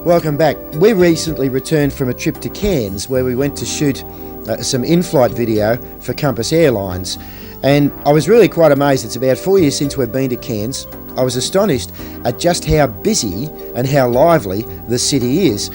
Welcome back. We recently returned from a trip to Cairns where we went to shoot some in-flight video for Compass Airlines, and I was really quite amazed. It's about 4 years since we've been to Cairns. I was astonished at just how busy and how lively the city is.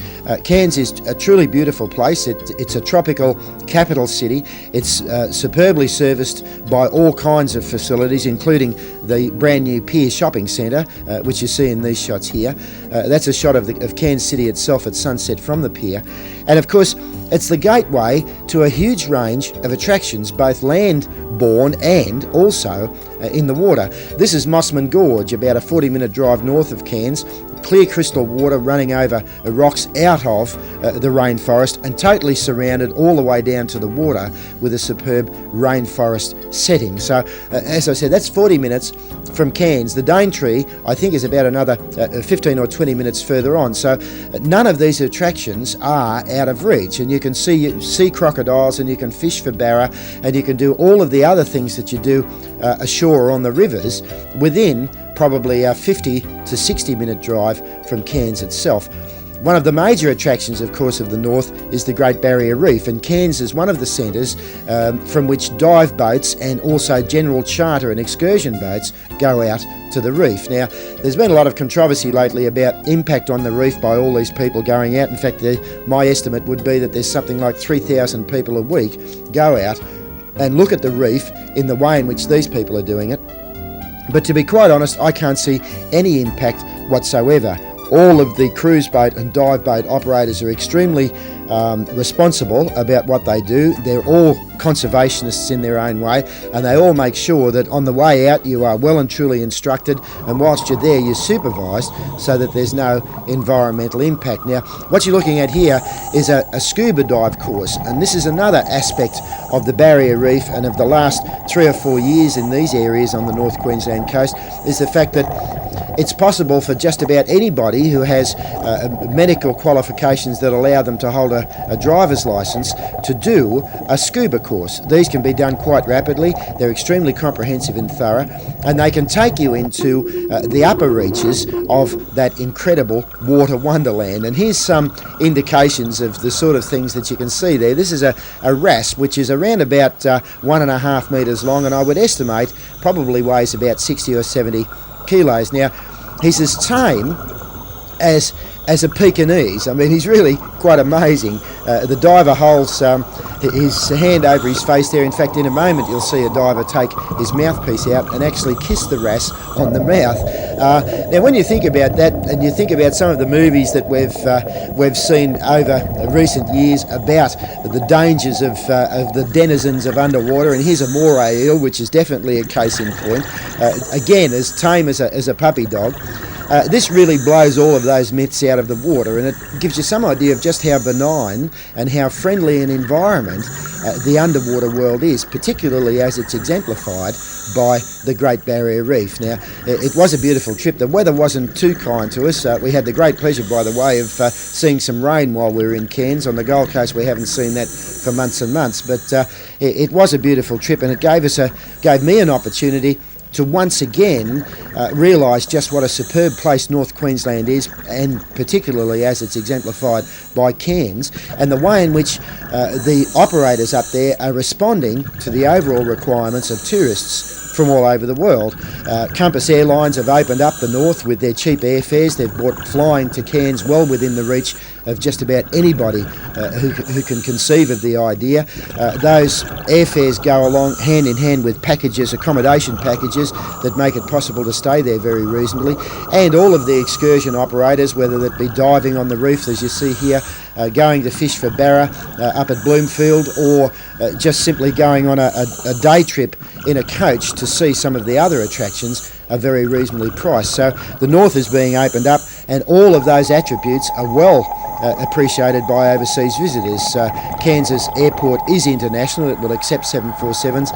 Cairns is a truly beautiful place. It's a tropical capital city. It's superbly serviced by all kinds of facilities, including the brand new Pier Shopping Centre, which you see in these shots here. That's a shot of Cairns City itself at sunset from the pier. And of course, it's the gateway to a huge range of attractions, both land-borne and also in the water. This is Mossman Gorge, about a 40-minute drive north of Cairns. Clear crystal water running over rocks out of the rainforest and totally surrounded all the way down to the water with a superb rainforest setting. So, as I said, that's 40 minutes from Cairns. The Daintree, I think, is about another 15 or 20 minutes further on. So none of these attractions are out of reach, and you can see crocodiles, and you can fish for barra, and you can do all of the other things that you do ashore on the rivers within probably a 50 to 60 minute drive from Cairns itself. One of the major attractions, of course, of the north is the Great Barrier Reef, and Cairns is one of the centres from which dive boats and also general charter and excursion boats go out to the reef. Now, there's been a lot of controversy lately about impact on the reef by all these people going out. In fact, my estimate would be that there's something like 3,000 people a week go out and look at the reef in the way in which these people are doing it. But to be quite honest, I can't see any impact whatsoever. All of the cruise boat and dive boat operators are extremely responsible about what they do. They're all conservationists in their own way, and they all make sure that on the way out you are well and truly instructed, and whilst you're there you're supervised so that there's no environmental impact. Now, what you're looking at here is a scuba dive course, and this is another aspect of the Barrier Reef and of the last 3 or 4 years in these areas on the North Queensland coast, is the fact that it's possible for just about anybody who has medical qualifications that allow them to hold a driver's licence to do a scuba course. These can be done quite rapidly. They're extremely comprehensive and thorough, and they can take you into the upper reaches of that incredible water wonderland. And here's some indications of the sort of things that you can see there. This is a wrasse, which is around about 1.5 metres long, and I would estimate probably weighs about 60 or 70 kilos. Now, he's as tame as a Pekingese. I mean, he's really quite amazing. The diver holds his hand over his face there. In fact, in a moment you'll see a diver take his mouthpiece out and actually kiss the wrasse on the mouth. Now, when you think about that, and you think about some of the movies that we've seen over recent years about the dangers of the denizens of underwater, and here's a moray eel, which is definitely a case in point. Again, as tame as a puppy dog. This really blows all of those myths out of the water, and it gives you some idea of just how benign and how friendly an environment the underwater world is, particularly as it's exemplified by the Great Barrier Reef. Now, it was a beautiful trip. The weather wasn't too kind to us. We had the great pleasure, by the way, of seeing some rain while we were in Cairns. On the Gold Coast, we haven't seen that for months and months, but it was a beautiful trip, and it gave me an opportunity to once again realise just what a superb place North Queensland is, and particularly as it's exemplified by Cairns, and the way in which the operators up there are responding to the overall requirements of tourists from all over the world. Compass Airlines have opened up the north with their cheap airfares. They've brought flying to Cairns well within the reach of just about anybody who can conceive of the idea. Those airfares go along hand in hand with packages, accommodation packages, that make it possible to stay there very reasonably. And all of the excursion operators, whether that be diving on the reef, as you see here, going to fish for barra up at Bloomfield, or just simply going on a day trip in a coach to see some of the other attractions, are very reasonably priced. So the north is being opened up, and all of those attributes are well appreciated by overseas visitors. Cairns' airport is international. It will accept 747s,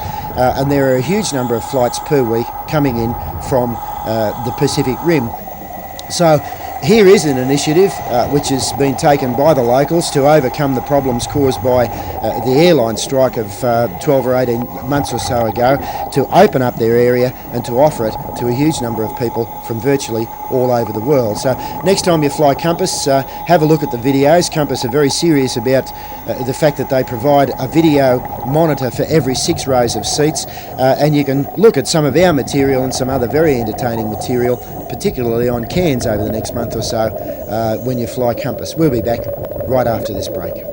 and there are a huge number of flights per week coming in from the Pacific Rim. So Here is an initiative which has been taken by the locals to overcome the problems caused by the airline strike of 12 or 18 months or so ago, to open up their area and to offer it to a huge number of people from virtually all over the world. So next time you fly Compass, have a look at the videos. Compass are very serious about the fact that they provide a video monitor for every 6 rows of seats, and you can look at some of our material and some other very entertaining material, particularly on Cairns over the next month or so when you fly Compass. We'll be back right after this break.